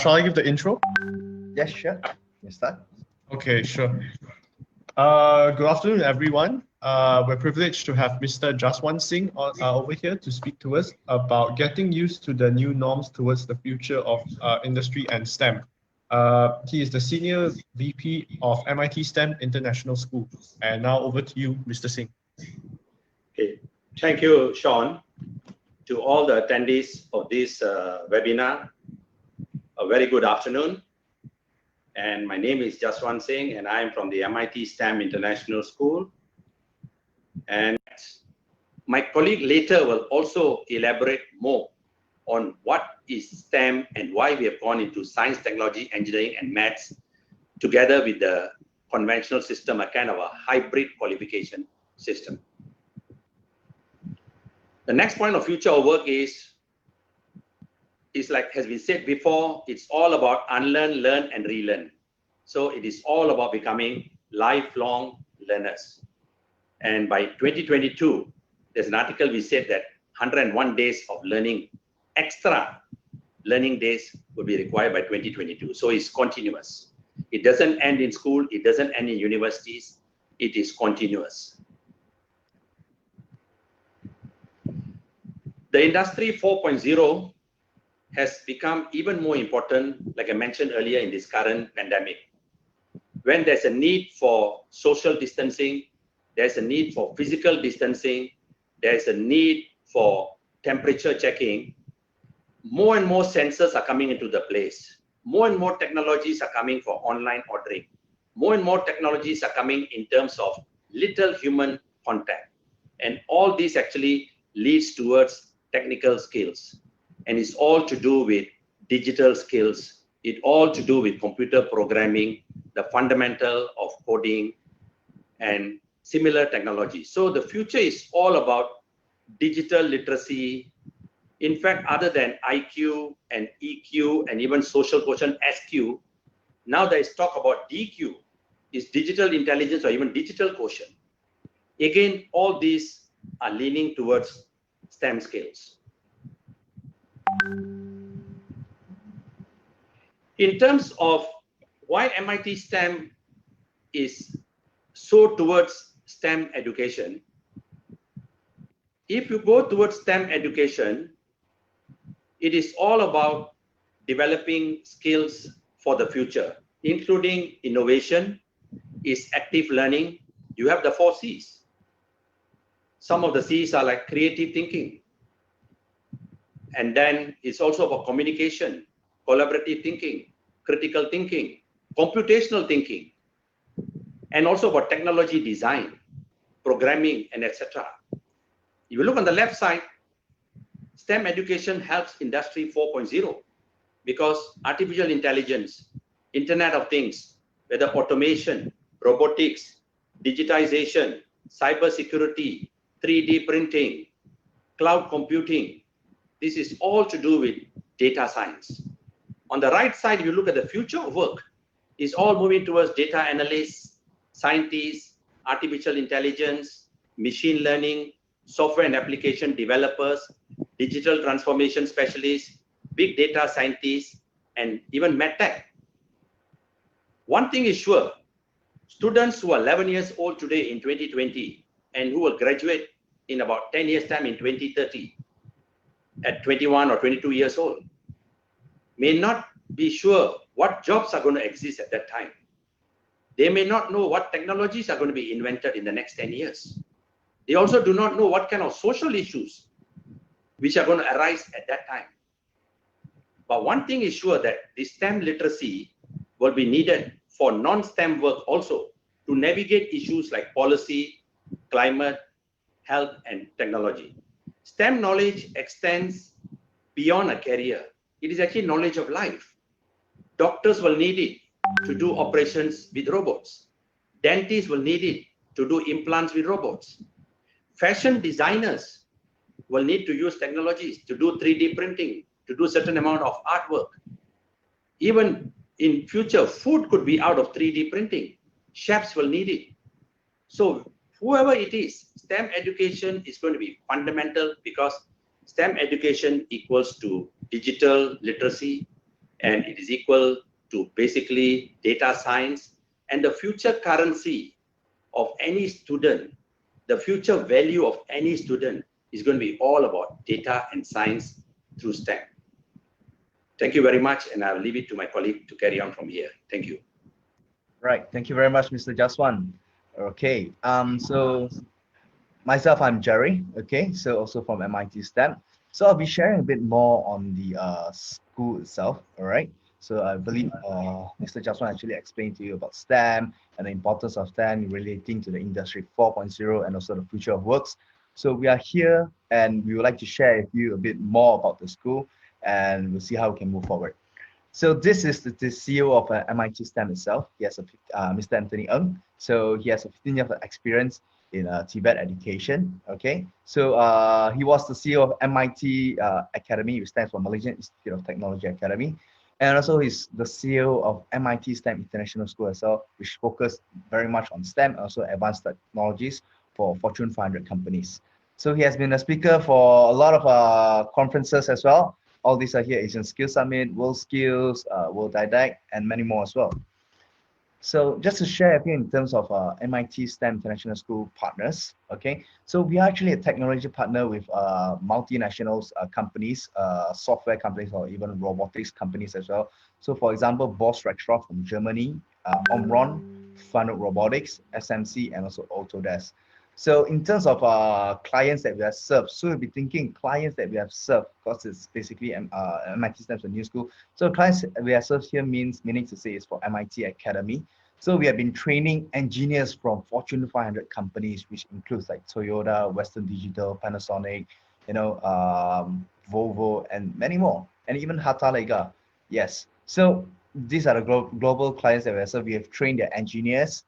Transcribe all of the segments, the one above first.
Shall I give the intro? Yes, sure. You start. Okay, sure. Good afternoon, everyone. We're privileged to have Mr. Jaswant Singh over here to speak to us about getting used to the new norms towards the future of industry and STEM. He is the Senior VP of MITstem International School. And now over to you, Mr. Singh. Okay, thank you, Sean. To all the attendees of this webinar, a very good afternoon. And my name is Jaswant Singh, and I am from the MITstem International School. And my colleague later will also elaborate more on what is STEM and why we have gone into science, technology, engineering, and maths together with the conventional system, a kind of a hybrid qualification system. The next point of future of work is like has been said before, it's all about unlearn, learn, and relearn. So it is all about becoming lifelong learners. And by 2022, there's an article we said that 101 days of learning, extra learning days would be required by 2022. So it's continuous. It doesn't end in school. It doesn't end in universities. It is continuous. The Industry 4.0 has become even more important, like I mentioned earlier, in this current pandemic. When there's a need for social distancing, there's a need for physical distancing, there's a need for temperature checking, more and more sensors are coming into the place. More and more technologies are coming for online ordering. More and more technologies are coming in terms of little human contact. And all this actually leads towards technical skills. And it's all to do with digital skills. It's all to do with computer programming, the fundamental of coding, and similar technology. So the future is all about digital literacy. In fact, other than IQ and EQ and even social quotient SQ, now there is talk about DQ, is digital intelligence or even digital quotient. Again, all these are leaning towards STEM skills. In terms of why MITstem is so towards STEM education, if you go towards STEM education, it is all about developing skills for the future, including innovation, is active learning. You have the 4 C's. Some of the C's are like creative thinking. And then it's also about communication, collaborative thinking, critical thinking, computational thinking, and also about technology design, programming, and etc. If you look on the left side, STEM education helps Industry 4.0 because artificial intelligence, Internet of Things, whether automation, robotics, digitization, cybersecurity, 3D printing, cloud computing, this is all to do with data science. On the right side, if you look at the future of work, it's all moving towards data analysts, scientists, artificial intelligence, machine learning, software and application developers, digital transformation specialists, big data scientists, and even medtech. One thing is sure, students who are 11 years old today in 2020 and who will graduate in about 10 years' time in 2030, at 21 or 22 years old, may not be sure what jobs are going to exist at that time. They may not know what technologies are going to be invented in the next 10 years. They also do not know what kind of social issues which are going to arise at that time. But one thing is sure, that the STEM literacy will be needed for non-STEM work also to navigate issues like policy, climate, health, and technology. STEM knowledge extends beyond a career. It is actually knowledge of life. Doctors will need it to do operations with robots. Dentists will need it to do implants with robots. Fashion designers will need to use technologies to do 3D printing, to do certain amount of artwork. Even in future, food could be out of 3D printing. Chefs will need it. So whoever it is, STEM education is going to be fundamental because STEM education equals to digital literacy, and it is equal to basically data science. And the future currency of any student, the future value of any student is going to be all about data and science through STEM. Thank you very much, and I'll leave it to my colleague to carry on from here. Thank you. Right. Thank you very much, Mr. Jaswan. Okay. So myself, I'm Jerry. Okay. So also from MITstem. So I'll be sharing a bit more on the school itself. All right. So I believe Mr. Jaswan actually explained to you about STEM and the importance of STEM relating to the Industry 4.0 and also the future of works. So we are here and we would like to share with you a bit more about the school, and we'll see how we can move forward. So this is the CEO of MITstem itself. He has Mr. Anthony Ng. So he has a 15 years of experience in Tibet education. Okay, so he was the CEO of MIT Academy, which stands for Malaysian Institute of Technology Academy, and also he's the CEO of MITstem International School as well, which focus very much on STEM and also advanced technologies for Fortune 500 companies. So he has been a speaker for a lot of conferences as well. All these are here: Asian Skills Summit, World Skills, World Didact, and many more as well. So just to share a few in terms of MITstem International School partners, okay? So we are actually a technology partner with multinational companies, software companies, or even robotics companies as well. So for example, Bosch Rexroth from Germany, Omron, Fanuc Robotics, SMC, and also Autodesk. So in terms of clients that we have served, so we'll be thinking clients that we have served, because it's basically MITstem's a new school. So clients we have served here meaning to say is for MIT Academy. So we have been training engineers from Fortune 500 companies, which includes like Toyota, Western Digital, Panasonic, Volvo, and many more, and even Hatalega. Yes. So these are the global clients that we have served. We have trained their engineers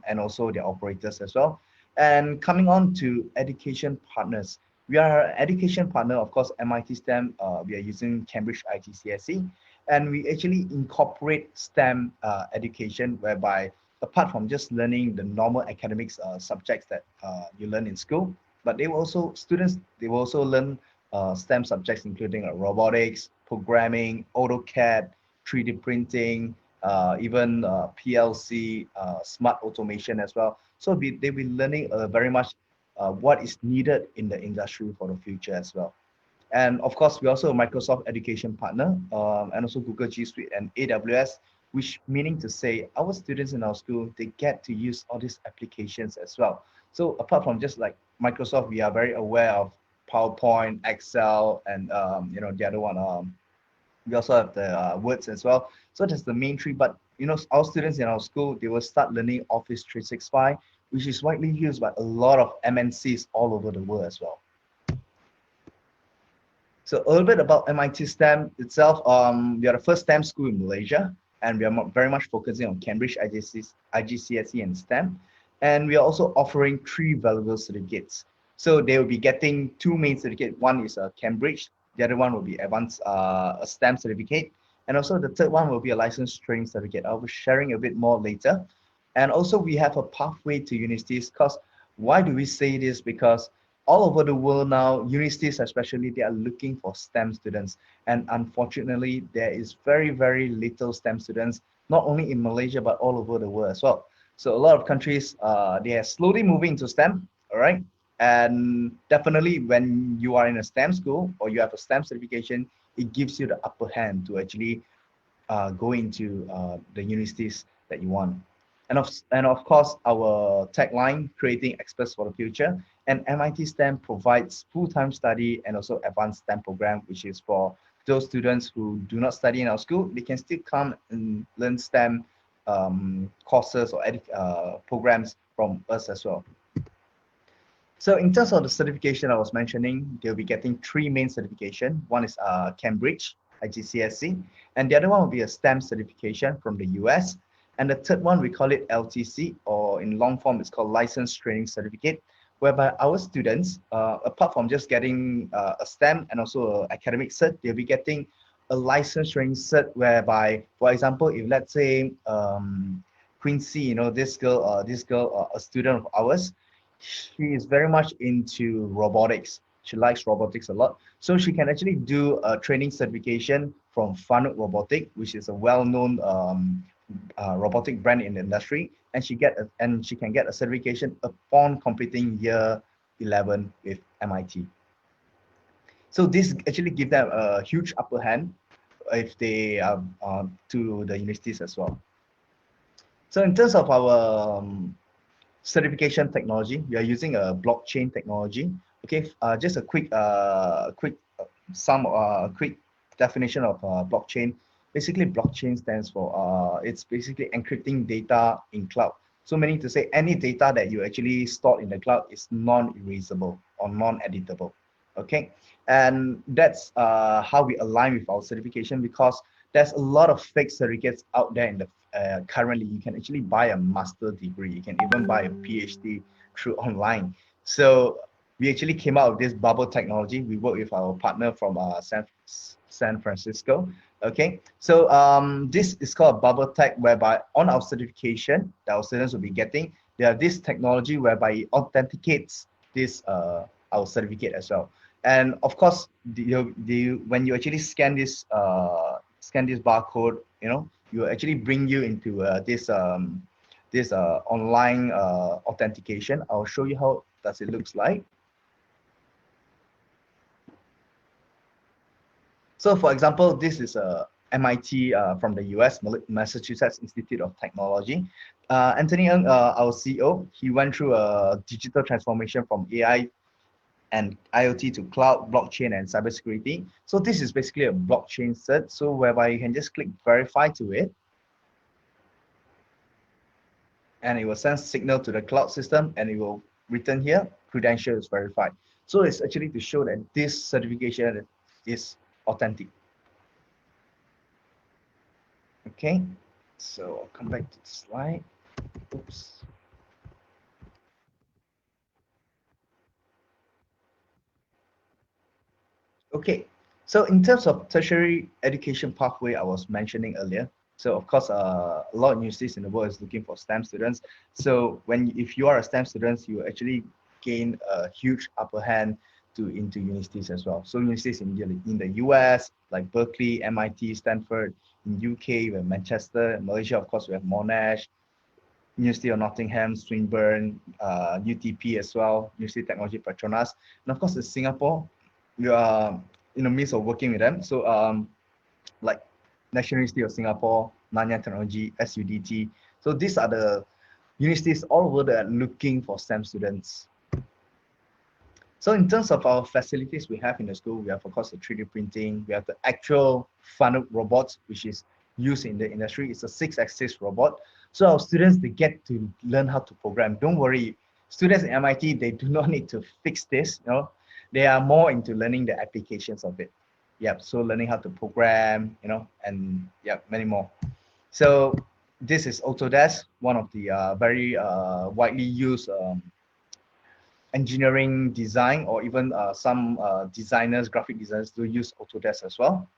and also their operators as well. And coming on to education partners, we are an education partner, of course, MITstem. We are using Cambridge IGCSE, and we actually incorporate STEM education, whereby apart from just learning the normal academics subjects that you learn in school, but they will also learn STEM subjects, including robotics, programming, AutoCAD, 3D printing, even PLC, smart automation as well. So they'll be learning very much what is needed in the industry for the future as well. And of course, we're also a Microsoft education partner, and also Google G Suite and AWS, which meaning to say our students in our school, they get to use all these applications as well. So apart from just like Microsoft, we are very aware of PowerPoint, Excel, and the other one, we also have the words as well. So that's the main three. But our students in our school, they will start learning Office 365, which is widely used by a lot of MNCs all over the world as well. So a little bit about MITstem itself. We are the first STEM school in Malaysia, and we are very much focusing on Cambridge IGCSE and STEM. And we are also offering 3 valuable certificates. So they will be getting 2 main certificates. One is a Cambridge. The other one will be advanced a STEM certificate. And also the third one will be a license training certificate. I'll be sharing a bit more later. And also we have a pathway to universities, because why do we say this? Because all over the world now, universities especially, they are looking for STEM students. And unfortunately, there is very, very little STEM students, not only in Malaysia, but all over the world as well. So a lot of countries, they are slowly moving to STEM, all right? And definitely when you are in a STEM school or you have a STEM certification, it gives you the upper hand to actually go into the universities that you want. And of course, our tagline, creating experts for the future. And MITstem provides full-time study and also advanced STEM program, which is for those students who do not study in our school. They can still come and learn STEM courses or programs from us as well. So in terms of the certification I was mentioning, they'll be getting 3 main certification. One is Cambridge IGCSE, and the other one will be a STEM certification from the US. And the third one, we call it LTC, or in long form, it's called License Training Certificate, whereby our students, apart from just getting a STEM and also an academic cert, they'll be getting a license training cert, whereby, for example, if let's say Quincy, this girl, a student of ours, she is very much into robotics. She likes robotics a lot. So she can actually do a training certification from Fanuc Robotic, which is a well-known robotic brand in the industry, and she can get a certification upon completing year 11 with MIT. So this actually gives them a huge upper hand if they are to the universities as well. So in terms of our certification technology, we are using a blockchain technology. Okay, just a quick quick definition of blockchain. Basically, blockchain stands for it's basically encrypting data in cloud. So meaning to say any data that you actually stored in the cloud is non-erasable or non-editable. Okay, and that's how we align with our certification, because there's a lot of fake certificates out there in the currently. You can actually buy a master degree, you can even buy a PhD through online. So we actually came out with this bubble technology. We work with our partner from San Francisco. Okay, so this is called bubble tech, whereby on our certification that our students will be getting, there are this technology whereby it authenticates this our certificate as well. And of course, when you actually scan this barcode, you know, you actually bring you into this online authentication. I'll show you how does it looks like. So for example, this is a MIT from the US, Massachusetts Institute of Technology. Anthony Ng, our CEO, he went through a digital transformation from AI and IoT to cloud, blockchain, and cybersecurity. So this is basically a blockchain cert, so whereby you can just click verify to it, and it will send signal to the cloud system, and it will return here, credential is verified. So it's actually to show that this certification is authentic. Okay, so I'll come back to the slide. Oops. Okay, so in terms of tertiary education pathway, I was mentioning earlier. So of course, a lot of universities in the world is looking for STEM students. So if you are a STEM student, you actually gain a huge upper hand into universities as well. So universities in the US, like Berkeley, MIT, Stanford. In UK, we have Manchester. In Malaysia, of course, we have Monash, University of Nottingham, Swinburne, UTP as well, University of Technology Petronas. And of course, in Singapore, we are in the midst of working with them. So like National University of Singapore, Nanyang Technology, SUDT. So these are the universities all over that are looking for STEM students. So in terms of our facilities we have in the school, we have of course the 3D printing, we have the actual Fanuc robots, which is used in the industry. It's a 6-axis robot. So our students, they get to learn how to program. Don't worry, students at MIT, they do not need to fix this, you know. They are more into learning the applications of it. Yeah, so learning how to program, you know, and yeah, many more. So this is Autodesk, one of the very widely used engineering design, or even some designers, graphic designers do use Autodesk as well.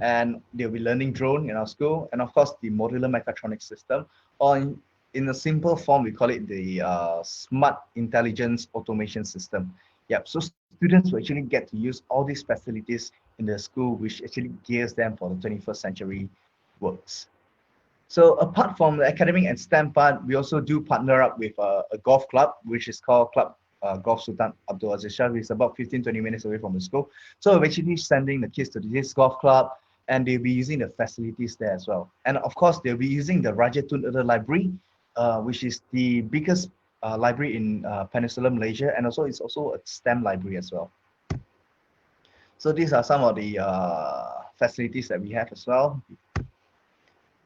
And they'll be learning drone in our school, and of course the modular mechatronics system, or in a simple form we call it the smart intelligence automation system. Yep, so students will actually get to use all these facilities in the school, which actually gears them for the 21st century works. So apart from the academic and STEM part, we also do partner up with a golf club, which is called Club Golf Sultan Abdul Aziz Shah, which is about 15-20 minutes away from the school. So we're actually sending the kids to this golf club, and they'll be using the facilities there as well. And of course, they'll be using the Raja Tun Adar Library, which is the biggest library in Peninsular Malaysia, and also it's also a STEM library as well. So these are some of the facilities that we have as well.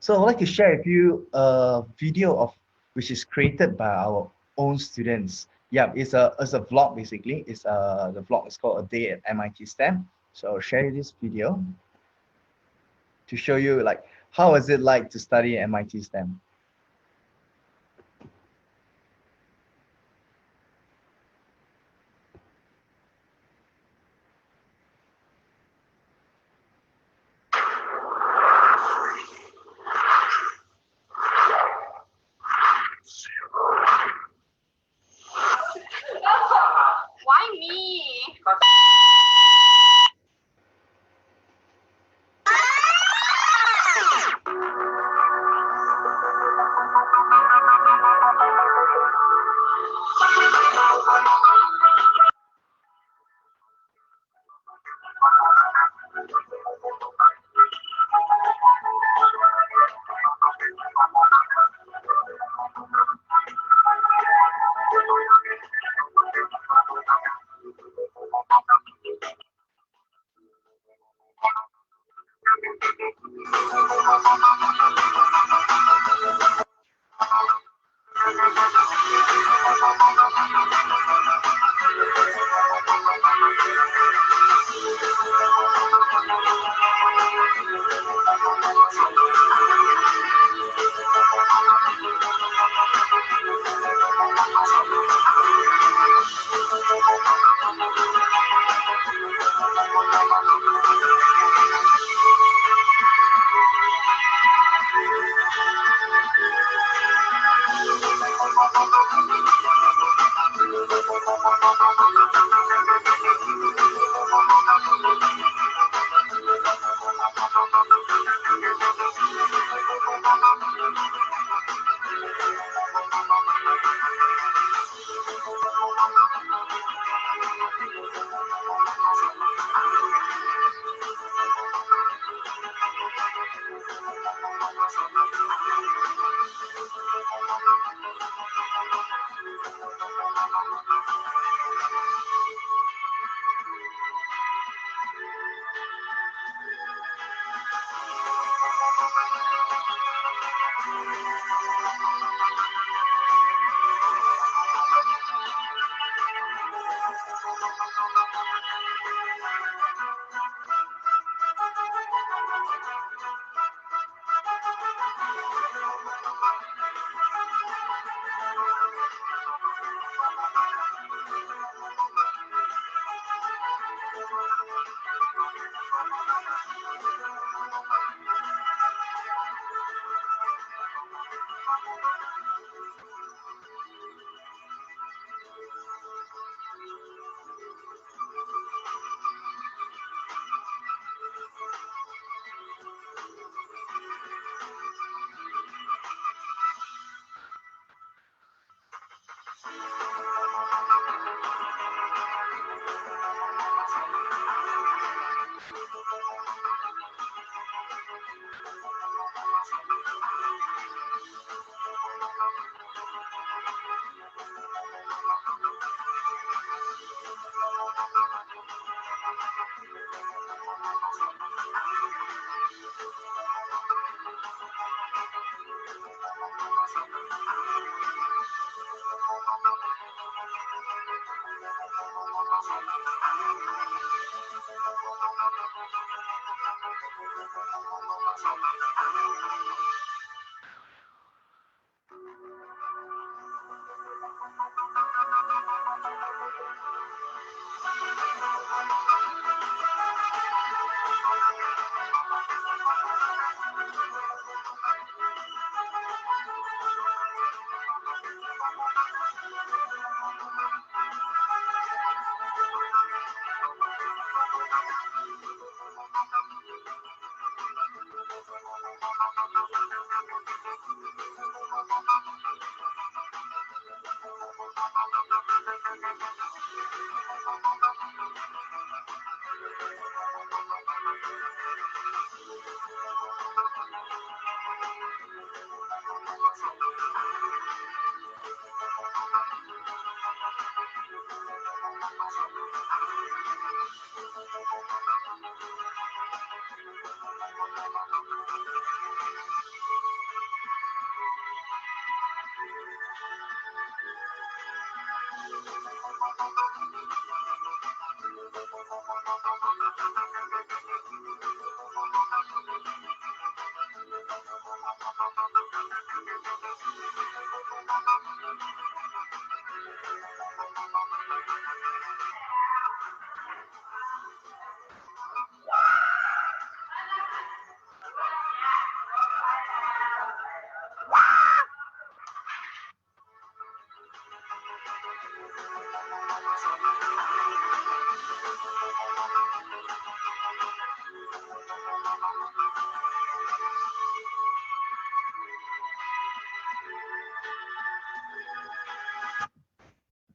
So I'd like to share with you a video of which is created by our own students. Yeah, it's a vlog basically. It's the vlog is called A Day at MIT STEM. So I'll share this video to show you like how is it like to study at MIT STEM. Why me?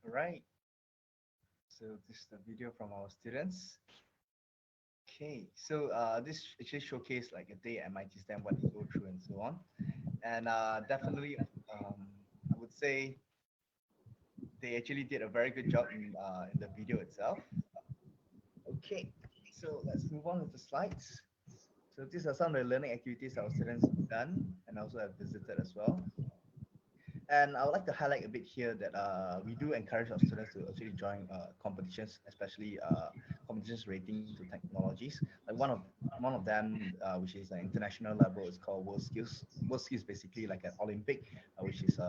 Right. So this is the video from our students. Okay, so this actually showcased like a day at MITstem, what they go through and so on. And definitely, I would say they actually did a very good job in the video itself. Okay, so let's move on with the slides. So these are some of the learning activities our students have done and also have visited as well. And I would like to highlight a bit here that we do encourage our students to actually join competitions, especially competitions relating to technologies. Like one of them, which is an international level, is called World Skills. World Skills is basically like an Olympic, which is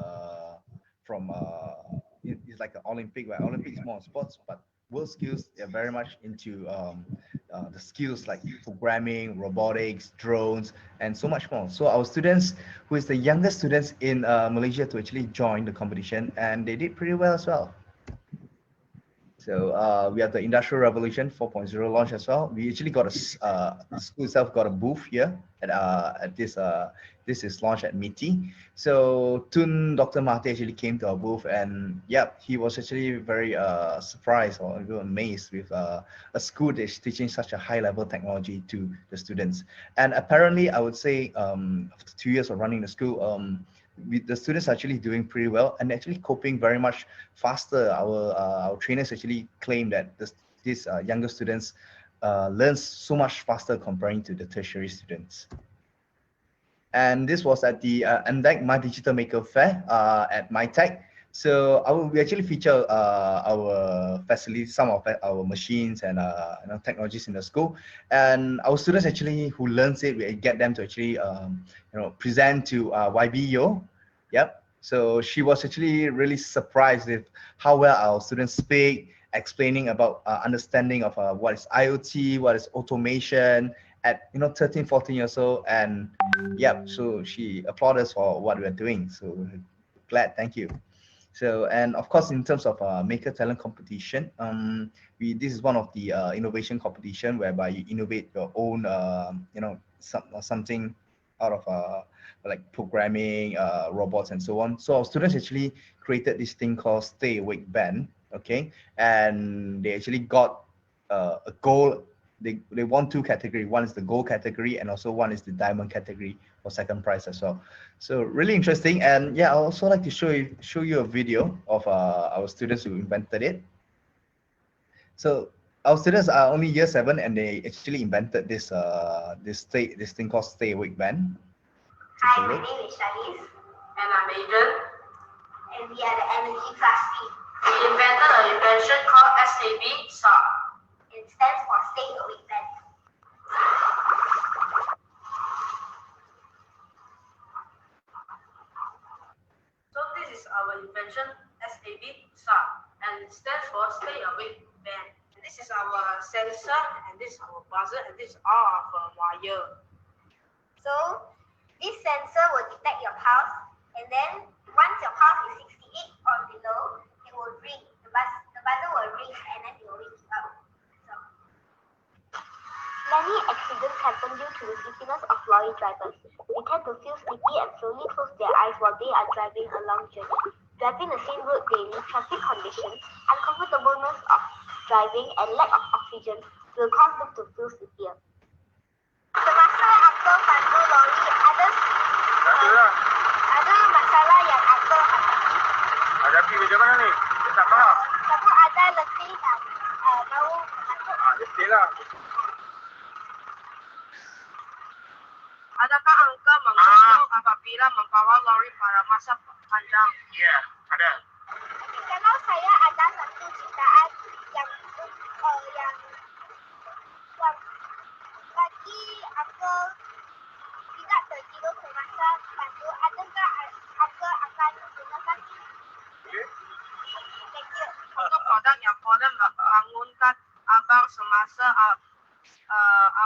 from it's like an Olympic, where Olympic is more on sports, but World Skills are very much into the skills like programming, robotics, drones, and so much more. So our students, who is the youngest students in Malaysia to actually join the competition, and they did pretty well as well. So we have the Industrial Revolution 4.0 launch as well. We actually got the school itself got a booth here at this is launched at MITI. So Tun Dr. Mahathir actually came to our booth, and yep, he was actually very surprised or even amazed with a school that is teaching such a high level technology to the students. And apparently, I would say after 2 years of running the school, the students are actually doing pretty well and actually coping very much faster. Our trainers actually claim that these younger students learn so much faster comparing to the tertiary students. And this was at the MDEC My Digital Maker Fair at MITech. So we actually feature our facilities, some of our machines and technologies in the school. And our students actually who learns it, we get them to actually present to YBO. Yep. So she was actually really surprised with how well our students speak, explaining about understanding of what is IoT, what is automation at 13, 14 years old. And yep, so she applauded us for what we are doing. So glad, thank you. So, and of course, in terms of maker talent competition, this is one of the innovation competition whereby you innovate your own, something out of like programming, robots, and so on. So our students actually created this thing called Stay Awake Band, okay, and they actually got a gold. They won two categories. One is the gold category, and also one is the diamond category for second prize as well. So really interesting. And yeah, I also like to show you a video of our students who invented it. So our students are only year 7, and they actually invented this this thing called Stay Awake Band. Hi, my name is Shanice. And I'm Adrian. And we are the energy class C. We invented an invention called SAB SAR. It stands for Stay Awake Band. So this is our invention SAB SAR, and it stands for Stay Awake Band. And this is our sensor, and this is our buzzer, and this is all of our wire. So this sensor will detect your pulse, and then once your pulse is 68 or below, it will ring. The buzzer will ring, and then it will wake you up. Many accidents happen due to the sleepiness of lorry drivers. They tend to feel sleepy and slowly close their eyes while they are driving a long journey. Driving the same road daily, traffic conditions, uncomfortableness of driving, and lack of oxygen will cause them to feel sleepier. Semasa Uncle pandu lori, ada masalah yang Uncle hadapi. Hadapi macam mana ni? Saya tak faham. Sama ada letih dan mau mengantuk. Letih lah. Adakah Uncle mengantuk apabila membawa lori pada masa panjang? Ya, ada. Kalau saya ada satu ciptaan yang bagi Uncle tidak tertidur semasa pandu, adakah Uncle akan menggunakan ini? Thank you. Untuk produk yang boleh membangunkan abang semasa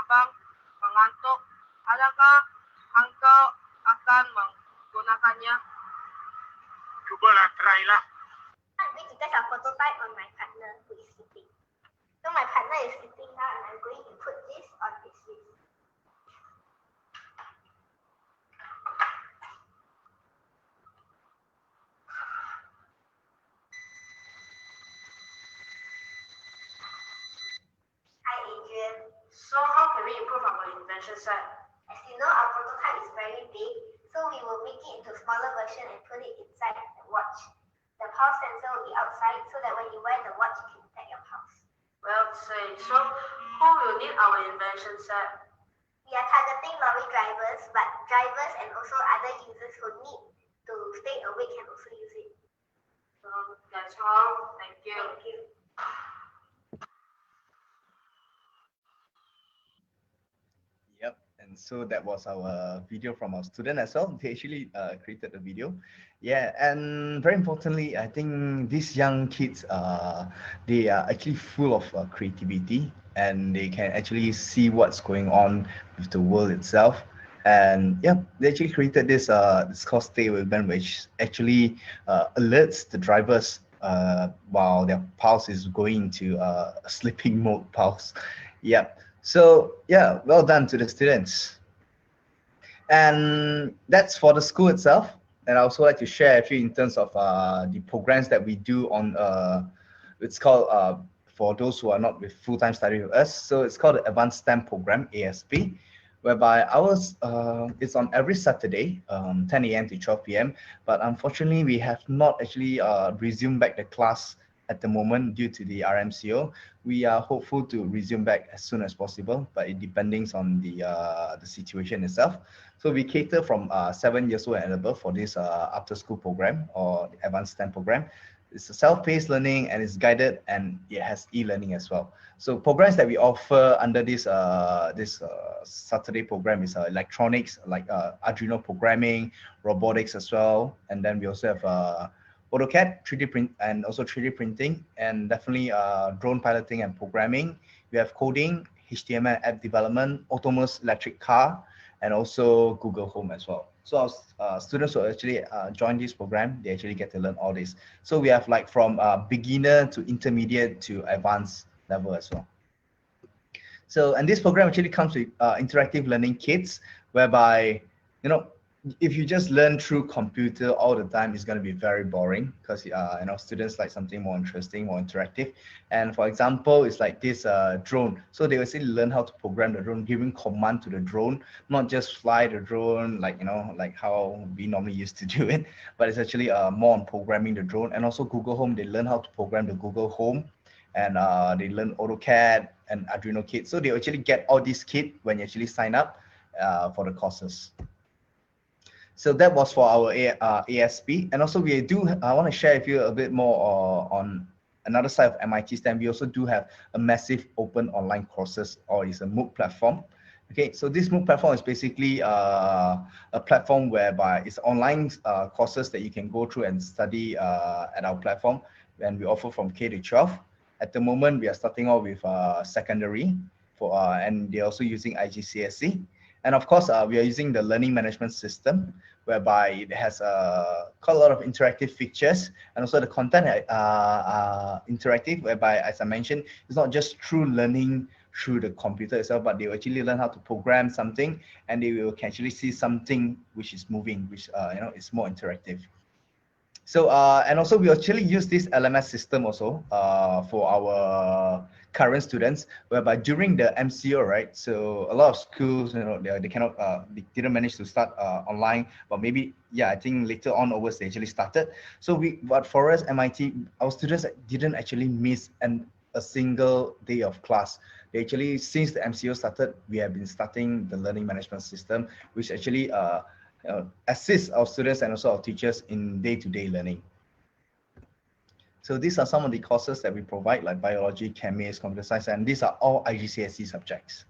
abang mengantuk, adakah Uncle akan menggunakannya? Cubalah, try lah. I'm going to test a prototype on my partner who is sitting. So my partner is sitting now, and I'm going to put this on his wrist. Hi Adrian. So how can we improve our invention set? As you know, our prototype is very big, so we will make it into a smaller version and put it inside the watch. The pulse sensor will be outside, so that when you wear the watch, you can detect your pulse. Well said. So who will need our invention set? We are targeting lorry drivers, but drivers and also other users who need to to stay awake can also use it. So that's all. Thank you. Thank you. Yep, and so that was our video from our student as well. They actually created the video. Yeah, and very importantly, I think these young kids, they are actually full of creativity, and they can actually see what's going on with the world itself. And yeah, they actually created this called Stay With Them, which actually alerts the drivers while their pulse is going to sleeping mode pulse. Yep. So yeah, well done to the students. And that's for the school itself. And I also like to share a few in terms of the programs that we do on, it's called, for those who are not with full-time study with us, so it's called the Advanced STEM Program, ASP, whereby ours, it's on every Saturday, 10 a.m. to 12 p.m. But unfortunately, we have not actually resumed back the class at the moment due to the RMCO. We are hopeful to resume back as soon as possible, but it depends on the situation itself. So we cater from 7 years old and above for this after school program or advanced STEM program. It's a self-paced learning and it's guided and it has e-learning as well. So programs that we offer under this Saturday program is electronics, like Arduino programming, robotics as well, and then we also have AutoCAD, 3D print, and also 3D printing, and definitely drone piloting and programming. We have coding, HTML app development, autonomous electric car, and also Google Home as well. So our students who actually join this program, they actually get to learn all this. So we have like from beginner to intermediate to advanced level as well. So, and this program actually comes with interactive learning kits, whereby, you know, if you just learn through computer all the time, it's going to be very boring because you know, students like something more interesting, more interactive. And for example, it's like this drone. So they actually learn how to program the drone, giving command to the drone, not just fly the drone like, you know, like how we normally used to do it, but it's actually more on programming the drone. And also Google Home, they learn how to program the Google Home, and they learn AutoCAD and Arduino kit. So they actually get all these kit when you actually sign up for the courses. So that was for our ASP. And also we do, I want to share with you a bit more on another side of MITstem. We also do have a massive open online courses, or is a MOOC platform. Okay, so this MOOC platform is basically a platform whereby it's online courses that you can go through and study at our platform. And we offer from K to 12. At the moment, we are starting off with secondary, and they're also using IGCSE. And of course, we are using the learning management system, whereby it has quite a lot of interactive features, and also the content interactive, whereby, as I mentioned, it's not just true learning through the computer itself, but they will actually learn how to program something, and they will actually see something which is moving, which you know, is more interactive. So and also we actually use this LMS system also for our current students, whereby during the MCO, right? So a lot of schools, you know, they cannot, they didn't manage to start online, but maybe, yeah, I think later on onwards they actually started. So but for us, MIT, our students didn't actually miss a single day of class. They actually, since the MCO started, we have been starting the learning management system, which actually assists our students and also our teachers in day-to-day learning. So these are some of the courses that we provide, like biology, chemistry, computer science, and these are all IGCSE subjects.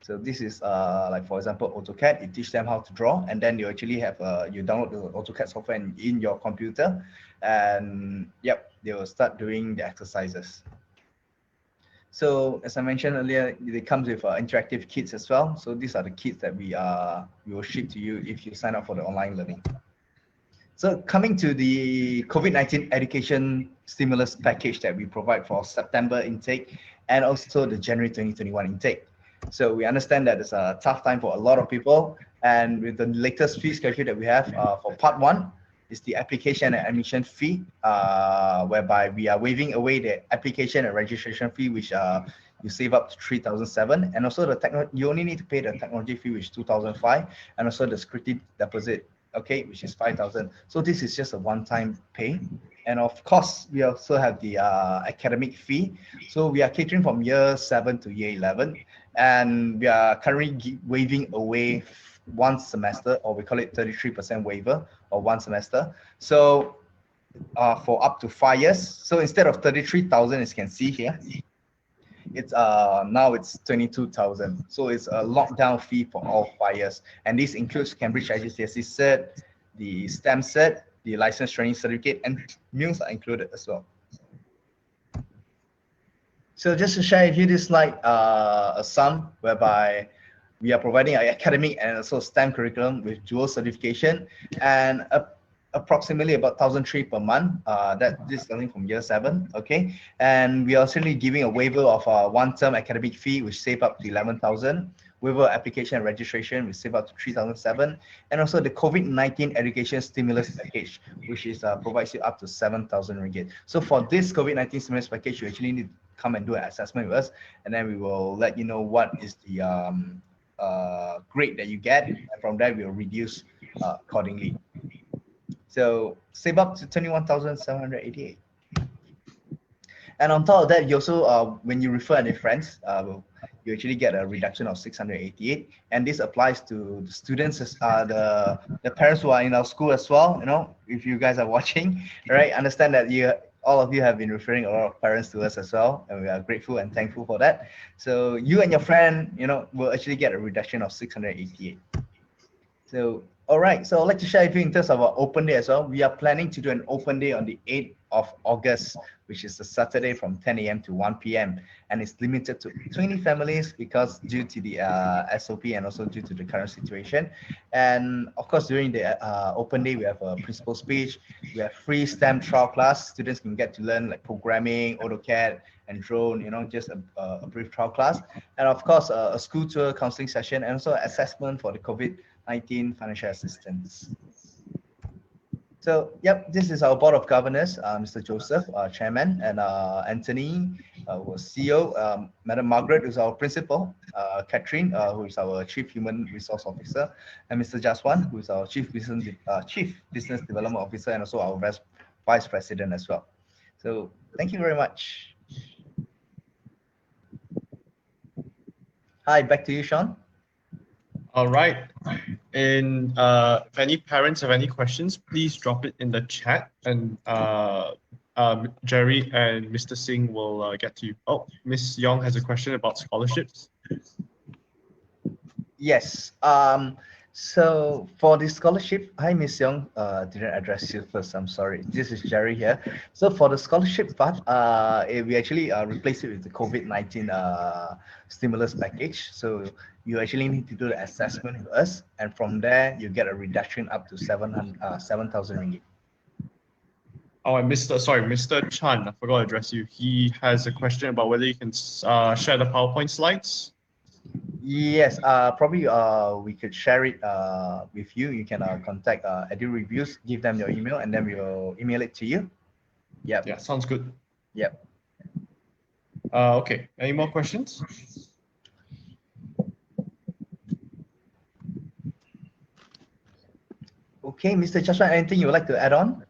So this is like, for example, AutoCAD. You teach them how to draw, and then you actually have you download the AutoCAD software in your computer, and yep, they will start doing the exercises. So as I mentioned earlier, it comes with interactive kits as well. So these are the kits that we will ship to you if you sign up for the online learning. So coming to the COVID-19 education stimulus package that we provide for September intake and also the January 2021 intake. So we understand that it's a tough time for a lot of people, and with the latest fee schedule that we have for part 1, is the application and admission fee, whereby we are waiving away the application and registration fee, which you save up to 3,007, and also the you only need to pay the technology fee, which is 2,005, and also the security deposit, okay, which is 5,000. So this is just a one-time pay. And of course, we also have the academic fee. So we are catering from year 7 to year 11, and we are currently waiving away one semester, or we call it 33% waiver or one semester. So for up to 5 years. So instead of 33,000, as you can see here, it's now it's 22,000. So it's a lockdown fee for all 5 years, and this includes Cambridge IGCSE cert, the STEM cert, the license training certificate, and meals are included as well. So just to share with you, this slide, a sum whereby we are providing an academic and also STEM curriculum with dual certification, and approximately about 1,003 per month. That this is starting from year 7, okay? And we are certainly giving a waiver of one-term academic fee, which save up to 11,000. Waiver application and registration, we save up to 3,007, and also the COVID-19 education stimulus package, which is provides you up to 7,000 ringgit. So for this COVID-19 stimulus package, you actually need to come and do an assessment with us, and then we will let you know what is the grade that you get, and from there we will reduce accordingly. So save up to 21,788. And on top of that, you also, when you refer any friends, you actually get a reduction of 688. And this applies to the students, the parents who are in our school as well. You know, if you guys are watching, right, understand that all of you have been referring a lot of parents to us as well, and we are grateful and thankful for that. So you and your friend, you know, will actually get a reduction of 688. So, all right, so I'd like to share with you in terms of our open day as well. We are planning to do an open day on the 8th of August, which is a Saturday from 10 a.m. to 1 p.m. And it's limited to 20 families because due to the SOP and also due to the current situation. And of course, during the open day, we have a principal speech. We have free STEM trial class. Students can get to learn like programming, AutoCAD, and drone, you know, just a brief trial class. And of course, a school tour counseling session, and also assessment for the COVID-19 financial assistance. So, yep, this is our board of governors, Mr. Joseph, Chairman, and Anthony, who is CEO, Madam Margaret, who's our principal, Catherine, who is our Chief Human Resource Officer, and Mr. Jaswan, who is our Chief Business Development Officer, and also our Vice President as well. So, thank you very much. Hi, back to you, Sean. All right. And if any parents have any questions, please drop it in the chat, and Jerry and Mr. Singh will get to you. Oh, Miss Yong has a question about scholarships. Yes. So for the scholarship, hi Miss Young, didn't address you first. I'm sorry. This is Jerry here. So for the scholarship part, we actually replace it with the COVID-19 stimulus package. So you actually need to do the assessment with us, and from there you get a reduction up to 7,000 ringgit. Oh, and Mr. Chan, I forgot to address you. He has a question about whether you can share the PowerPoint slides. Yes, probably we could share it with you. You can contact Edu Reviews, give them your email, and then we will email it to you. Yep. Yeah, sounds good. Yep. Okay, any more questions? Okay, Mr. Joshua, anything you would like to add on?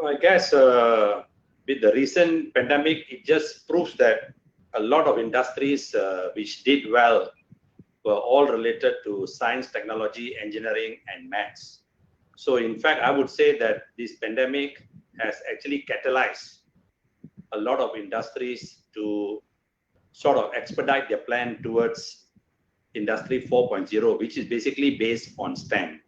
I guess with the recent pandemic, it just proves that a lot of industries which did well were all related to science, technology, engineering, and maths. So in fact, I would say that this pandemic has actually catalyzed a lot of industries to sort of expedite their plan towards Industry 4.0, which is basically based on STEM.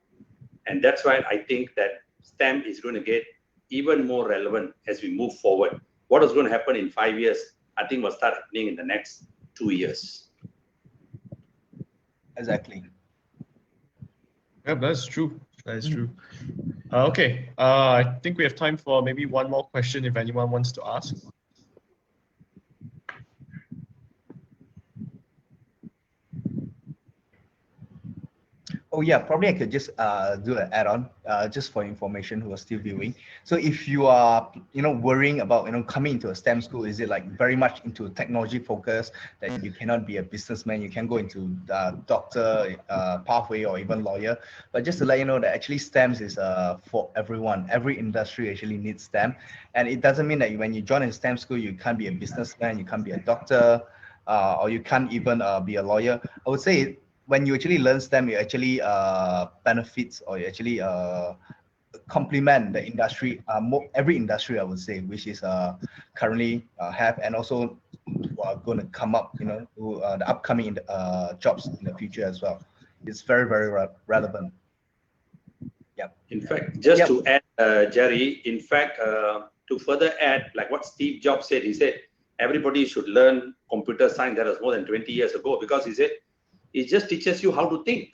And that's why I think that STEM is going to get even more relevant as we move forward. What is going to happen in 5 years, I think will start happening in the next 2 years. Exactly. Yeah, that's true. That is true. Okay, I think we have time for maybe one more question if anyone wants to ask. Oh yeah, probably I could just do an add-on just for information who are still viewing. So if you are, worrying about, coming into a STEM school, is it like very much into technology focus that you cannot be a businessman, you can go into doctor pathway or even lawyer. But just to let you know that actually STEM is for everyone. Every industry actually needs STEM. And it doesn't mean that when you join a STEM school, you can't be a businessman, you can't be a doctor, or you can't even be a lawyer. I would say when you actually learn STEM, you actually benefits, or you actually complement the industry, every industry, I would say, which is currently have, and also are going to come up, the upcoming jobs in the future as well. It's very, very relevant. Yep. In fact, just Yep. to add, Jerry, in fact, to further add, like what Steve Jobs said, he said, everybody should learn computer science. That was more than 20 years ago, because he said, it just teaches you how to think.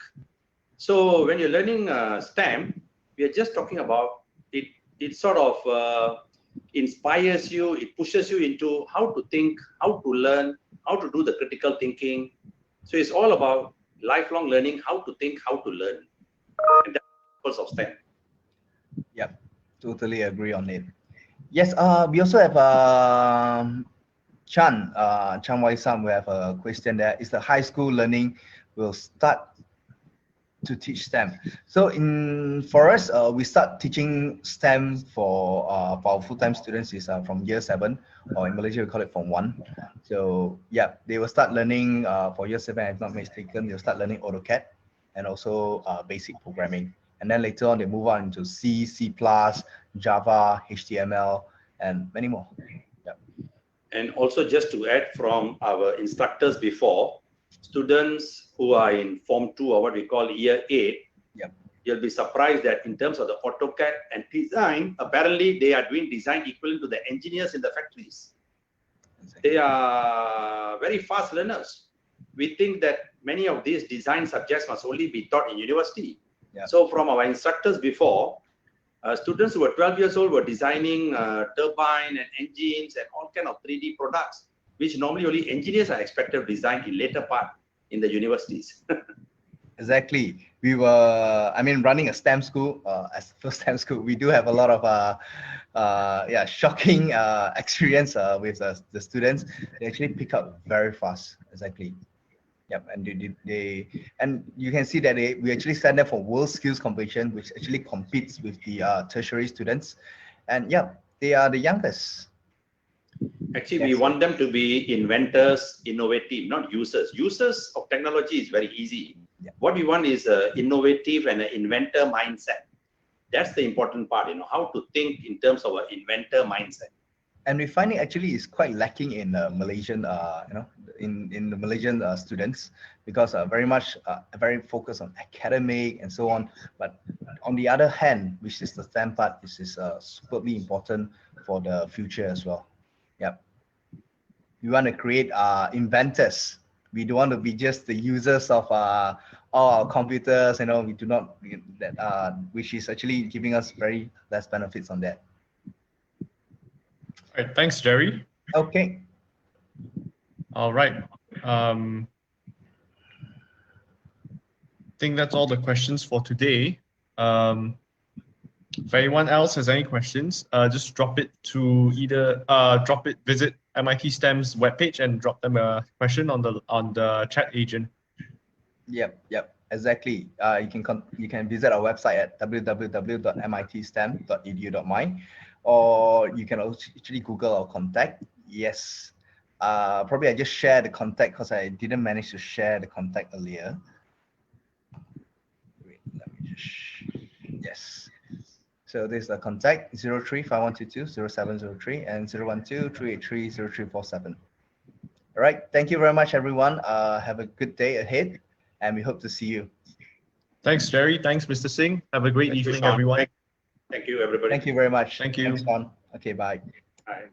So when you're learning STEM, we are just talking about it. It sort of inspires you. It pushes you into how to think, how to learn, how to do the critical thinking. So it's all about lifelong learning, how to think, how to learn. And that's the purpose of STEM. Yep, totally agree on it. Yes, we also have Chan Wai Sam. We have a question there. Is the high school learning will start to teach STEM? So for us, we start teaching STEM for our full-time students is from year 7, or in Malaysia we call it Form 1. So yeah, they will start learning for year 7, if not mistaken, they'll start learning AutoCAD and also basic programming. And then later on, they move on into C, C++, Java, HTML, and many more. Yep. And also just to add from our instructors before, students who are in Form 2 or what we call Year 8, yep, you'll be surprised that in terms of the AutoCAD and design, apparently they are doing design equivalent to the engineers in the factories. Exactly. They are very fast learners. We think that many of these design subjects must only be taught in university. Yep. So from our instructors before, students who were 12 years old were designing turbine and engines and all kind of 3D products, which normally only engineers are expected to design in later part in the universities. Exactly. We were, running a STEM school, as first STEM school, we do have a lot of shocking experience with the students. They actually pick up very fast. Exactly. Yep, and and you can see that we actually send them for World Skills Competition, which actually competes with the tertiary students, and yeah, they are the youngest. Actually, we want them to be inventors, innovative, not users. Users of technology is very easy. Yeah. What we want is an innovative and an inventor mindset. That's the important part, how to think in terms of an inventor mindset. And we find it actually is quite lacking in Malaysian, in the Malaysian students, because very focused on academic and so on. But on the other hand, which is the STEM part, this is superbly important for the future as well. Yep. We want to create inventors. We don't want to be just the users of all our computers. We do not which is actually giving us very less benefits on that. All right, thanks, Jerry. Okay. All right. I think that's all the questions for today. If anyone else has any questions, just drop it to visit MITstem's webpage and drop them a question on the chat agent. Yep, exactly. You can visit our website at www.mitstem.edu.my, or you can also actually Google our contact. Yes. Probably I just share the contact because I didn't manage to share the contact earlier. Wait, let me just. Yes. So this is the contact 0351220703 and 012-383-0347. All right. Thank you very much, everyone. Have a good day ahead, and we hope to see you. Thanks, Jerry. Thanks, Mr. Singh. Have a great evening, everyone. Thank you, everybody. Thank you very much. Thank you. Thanks, Sean. Okay, bye. Bye.